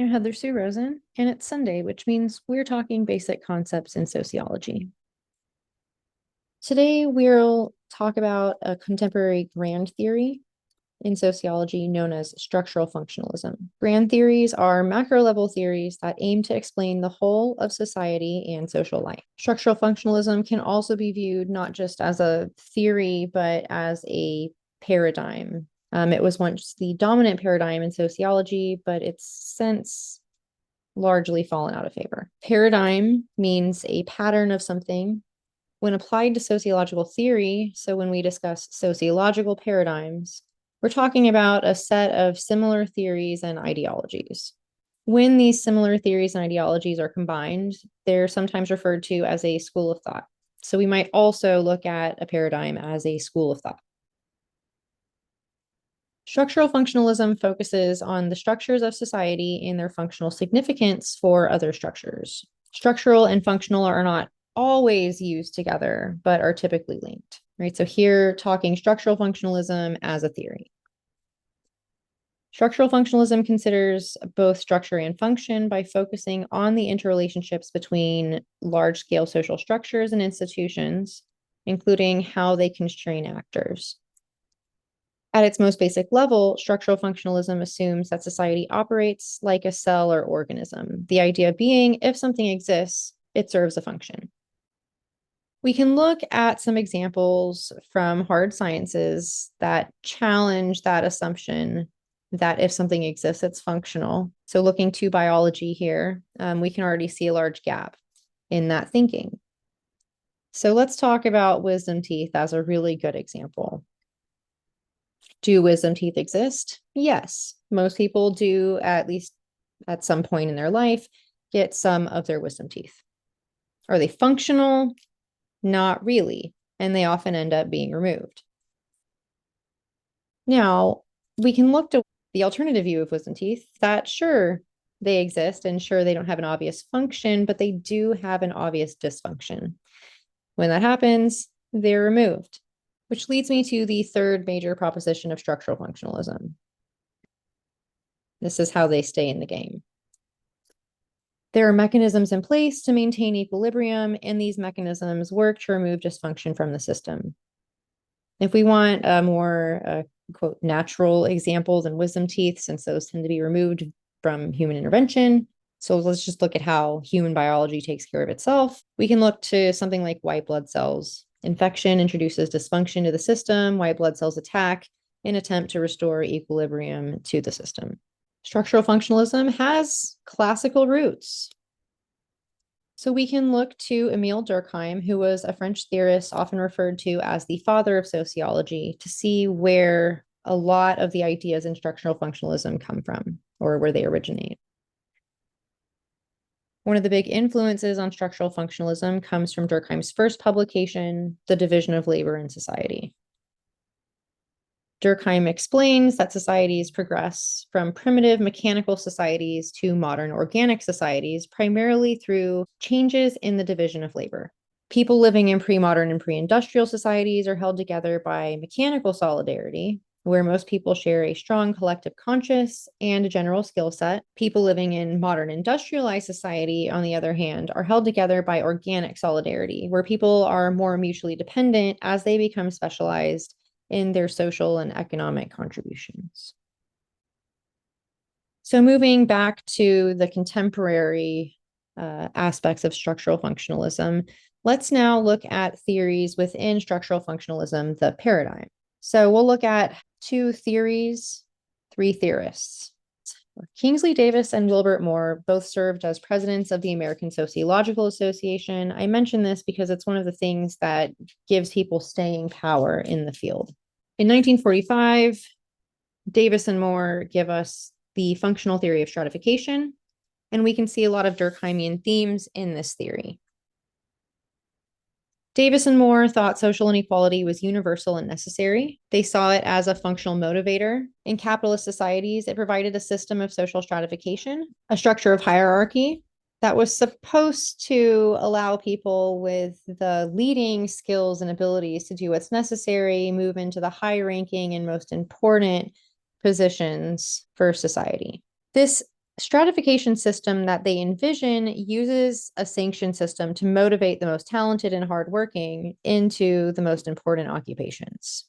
I'm Heather Sue Rosen, and it's Sunday, which means we're talking basic concepts in sociology. Today, we'll talk about a contemporary grand theory in sociology known as structural functionalism. Grand theories are macro-level theories that aim to explain the whole of society and social life. Structural functionalism can also be viewed not just as a theory, but as a paradigm. It was once the dominant paradigm in sociology, but it's since largely fallen out of favor. Paradigm means a pattern of something. When applied to sociological theory, so when we discuss sociological paradigms, we're talking about a set of similar theories and ideologies. When these similar theories and ideologies are combined, they're sometimes referred to as a school of thought. So we might also look at a paradigm as a school of thought. Structural functionalism focuses on the structures of society and their functional significance for other structures. Structural and functional are not always used together, but are typically linked, right? So here, talking structural functionalism as a theory. Structural functionalism considers both structure and function by focusing on the interrelationships between large-scale social structures and institutions, including how they constrain actors. At its most basic level, structural functionalism assumes that society operates like a cell or organism. The idea being, if something exists, it serves a function. We can look at some examples from hard sciences that challenge that assumption that if something exists, it's functional. So looking to biology here, we can already see a large gap in that thinking. So let's talk about wisdom teeth as a really good example. Do wisdom teeth exist? Yes. Most people do, at least at some point in their life, get some of their wisdom teeth. Are they functional? Not really. And they often end up being removed. Now, we can look to the alternative view of wisdom teeth that sure, they exist and sure, they don't have an obvious function, but they do have an obvious dysfunction. When that happens, they're removed. Which leads me to the third major proposition of structural functionalism. This is how they stay in the game. There are mechanisms in place to maintain equilibrium, and these mechanisms work to remove dysfunction from the system. If we want a more, quote, natural example than wisdom teeth, since those tend to be removed from human intervention, so let's just look at how human biology takes care of itself. We can look to something like white blood cells. Infection introduces dysfunction to the system. White blood cells attack in attempt to restore equilibrium to the system. Structural functionalism has classical roots. So we can look to Emile Durkheim, who was a French theorist often referred to as the father of sociology, to see where a lot of the ideas in structural functionalism come from, or where they originate. One of the big influences on structural functionalism comes from Durkheim's first publication, The Division of Labor in Society. Durkheim explains that societies progress from primitive mechanical societies to modern organic societies, primarily through changes in the division of labor. People living in pre-modern and pre-industrial societies are held together by mechanical solidarity, where most people share a strong collective conscience and a general skill set. People living in modern industrialized society, on the other hand, are held together by organic solidarity, where people are more mutually dependent as they become specialized in their social and economic contributions. So moving back to the contemporary aspects of structural functionalism, let's now look at theories within structural functionalism, the paradigm. So we'll look at two theories, three theorists. Kingsley Davis and Wilbert Moore both served as presidents of the American Sociological Association. I mention this because it's one of the things that gives people staying power in the field. In 1945, Davis and Moore give us the functional theory of stratification, and we can see a lot of Durkheimian themes in this theory. Davis and Moore thought social inequality was universal and necessary. They saw it as a functional motivator. In capitalist societies, it provided a system of social stratification, a structure of hierarchy that was supposed to allow people with the leading skills and abilities to do what's necessary, move into the high-ranking and most important positions for society. This stratification system that they envision uses a sanction system to motivate the most talented and hardworking into the most important occupations.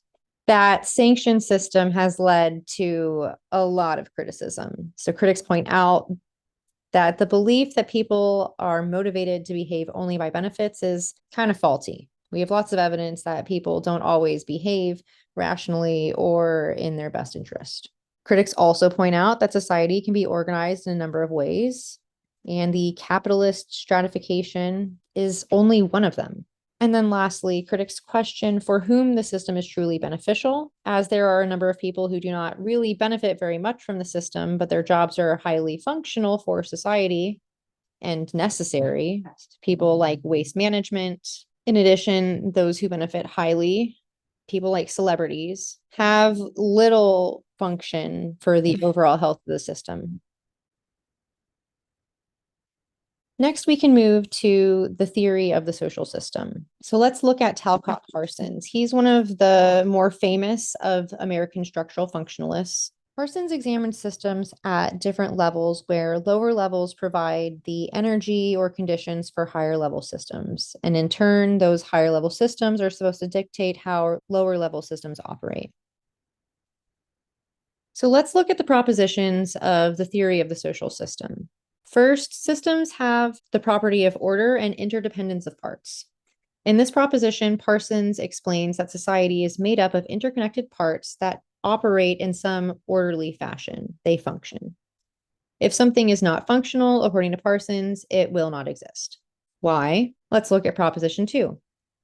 That sanction system has led to a lot of criticism. So critics point out that the belief that people are motivated to behave only by benefits is kind of faulty. We have lots of evidence that people don't always behave rationally or in their best interest. Critics also point out that society can be organized in a number of ways, and the capitalist stratification is only one of them. And then lastly, critics question for whom the system is truly beneficial, as there are a number of people who do not really benefit very much from the system, but their jobs are highly functional for society and necessary. People like waste management. In addition, those who benefit highly, people like celebrities, have little function for the overall health of the system. Next, we can move to the theory of the social system. So let's look at Talcott Parsons. He's one of the more famous of American structural functionalists. Parsons examined systems at different levels where lower levels provide the energy or conditions for higher level systems. And in turn, those higher level systems are supposed to dictate how lower level systems operate. So let's look at the propositions of the theory of the social system. First, systems have the property of order and interdependence of parts. In this proposition, Parsons explains that society is made up of interconnected parts that operate in some orderly fashion. They function. If something is not functional, according to Parsons, it will not exist. Why? Let's look at proposition 2.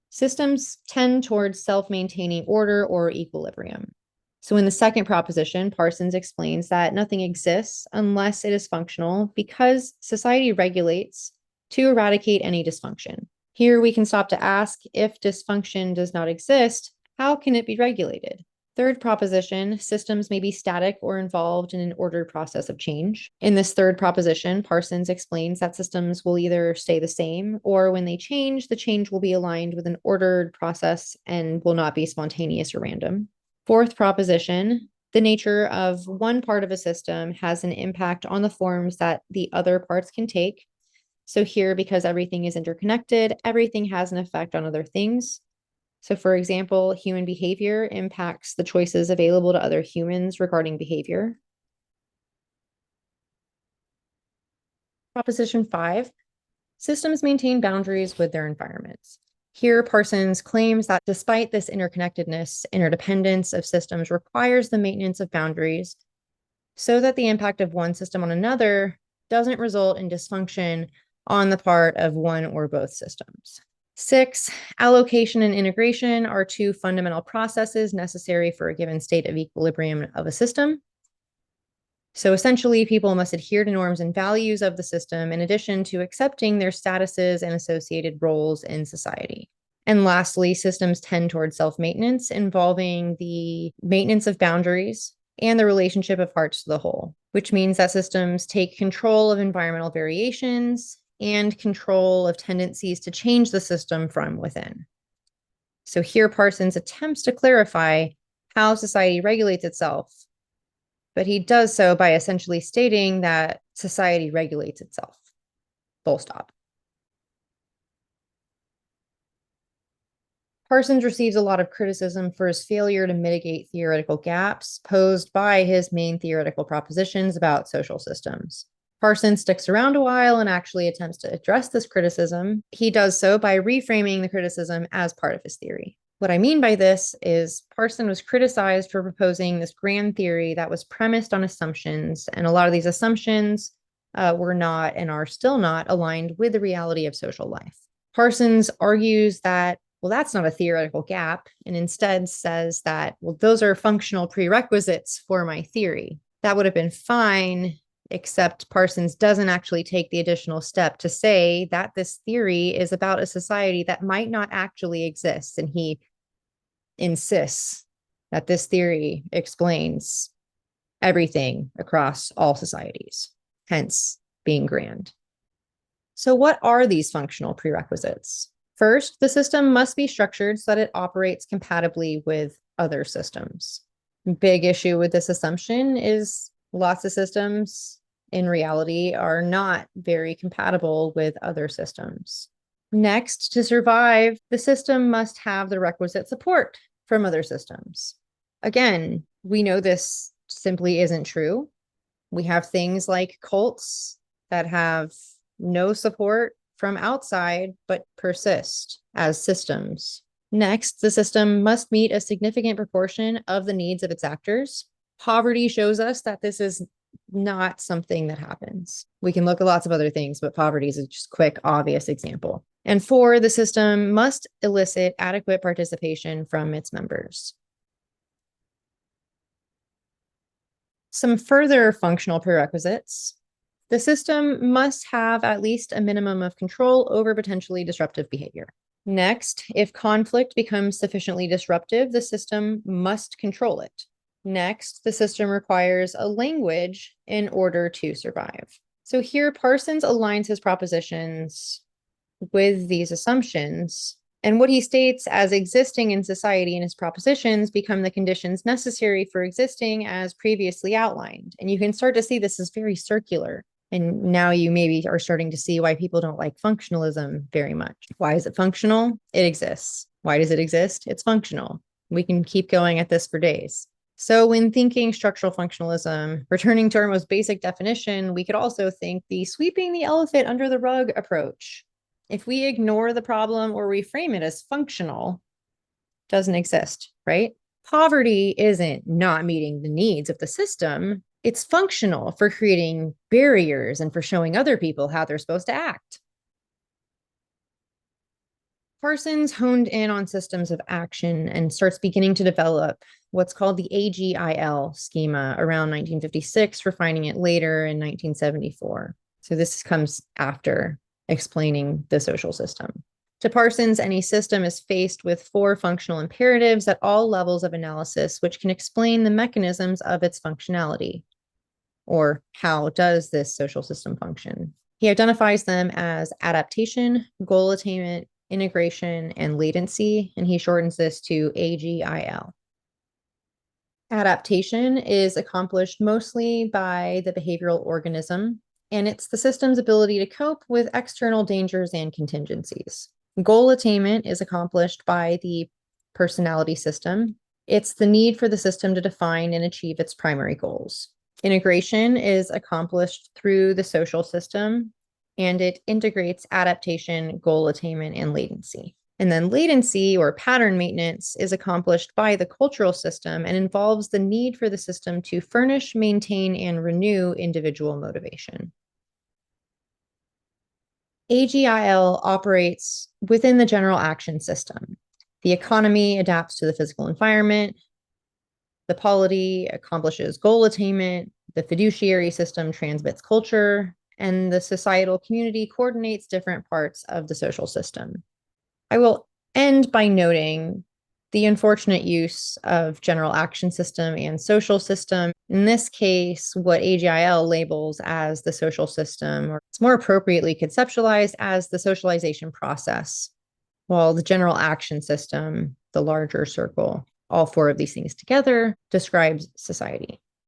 Systems tend towards self-maintaining order or equilibrium. So in the second proposition, Parsons explains that nothing exists unless it is functional because society regulates to eradicate any dysfunction. Here we can stop to ask, if dysfunction does not exist, how can it be regulated? Third proposition, systems may be static or involved in an ordered process of change. In this third proposition, Parsons explains that systems will either stay the same, or when they change, the change will be aligned with an ordered process and will not be spontaneous or random. Fourth proposition, the nature of one part of a system has an impact on the forms that the other parts can take. So here, because everything is interconnected, everything has an effect on other things. So for example, human behavior impacts the choices available to other humans regarding behavior. Proposition 5, systems maintain boundaries with their environments. Here, Parsons claims that despite this interconnectedness, interdependence of systems requires the maintenance of boundaries so that the impact of one system on another doesn't result in dysfunction on the part of one or both systems. 6, allocation and integration are two fundamental processes necessary for a given state of equilibrium of a system. So essentially, people must adhere to norms and values of the system in addition to accepting their statuses and associated roles in society. And lastly, systems tend towards self-maintenance, involving the maintenance of boundaries and the relationship of parts to the whole, which means that systems take control of environmental variations and control of tendencies to change the system from within. So here, Parsons attempts to clarify how society regulates itself, but he does so by essentially stating that society regulates itself. Full stop. Parsons receives a lot of criticism for his failure to mitigate theoretical gaps posed by his main theoretical propositions about social systems. Parsons sticks around a while and actually attempts to address this criticism. He does so by reframing the criticism as part of his theory. What I mean by this is Parsons was criticized for proposing this grand theory that was premised on assumptions, and a lot of these assumptions were not and are still not aligned with the reality of social life. Parsons argues that, well, that's not a theoretical gap, and instead says that, well, those are functional prerequisites for my theory. That would have been fine, except Parsons doesn't actually take the additional step to say that this theory is about a society that might not actually exist. And he insists that this theory explains everything across all societies, hence being grand. So what are these functional prerequisites? First, the system must be structured so that it operates compatibly with other systems. Big issue with this assumption is lots of systems in reality are not very compatible with other systems. Next, to survive, the system must have the requisite support from other systems. Again, we know this simply isn't true. We have things like cults that have no support from outside, but persist as systems. Next, the system must meet a significant proportion of the needs of its actors. Poverty shows us that this is not something that happens. We can look at lots of other things, but poverty is a just quick, obvious example. And four, the system must elicit adequate participation from its members. Some further functional prerequisites. The system must have at least a minimum of control over potentially disruptive behavior. Next, if conflict becomes sufficiently disruptive, the system must control it. Next, the system requires a language in order to survive. So here, Parsons aligns his propositions with these assumptions, and what he states as existing in society in his propositions become the conditions necessary for existing as previously outlined. And you can start to see this is very circular. And now you maybe are starting to see why people don't like functionalism very much. Why is it functional? It exists. Why does it exist? It's functional. We can keep going at this for days. So when thinking structural functionalism, returning to our most basic definition, we could also think the sweeping the elephant under the rug approach. If we ignore the problem or reframe it as functional, it doesn't exist, right? Poverty isn't not meeting the needs of the system. It's functional for creating barriers and for showing other people how they're supposed to act. Parsons honed in on systems of action and starts beginning to develop what's called the AGIL schema around 1956, refining it later in 1974. So this comes after explaining the social system. To Parsons, any system is faced with four functional imperatives at all levels of analysis, which can explain the mechanisms of its functionality, or how does this social system function. He identifies them as adaptation, goal attainment, integration, and latency, and he shortens this to AGIL. Adaptation is accomplished mostly by the behavioral organism, and it's the system's ability to cope with external dangers and contingencies. Goal attainment is accomplished by the personality system. It's the need for the system to define and achieve its primary goals. Integration is accomplished through the social system, and it integrates adaptation, goal attainment, and latency. And then latency or pattern maintenance is accomplished by the cultural system and involves the need for the system to furnish, maintain, and renew individual motivation. AGIL operates within the general action system. The economy adapts to the physical environment. The polity accomplishes goal attainment. The fiduciary system transmits culture, and the societal community coordinates different parts of the social system. I will end by noting the unfortunate use of general action system and social system. In this case, what AGIL labels as the social system, or it's more appropriately conceptualized as the socialization process, while the general action system, the larger circle, all four of these things together, describes society.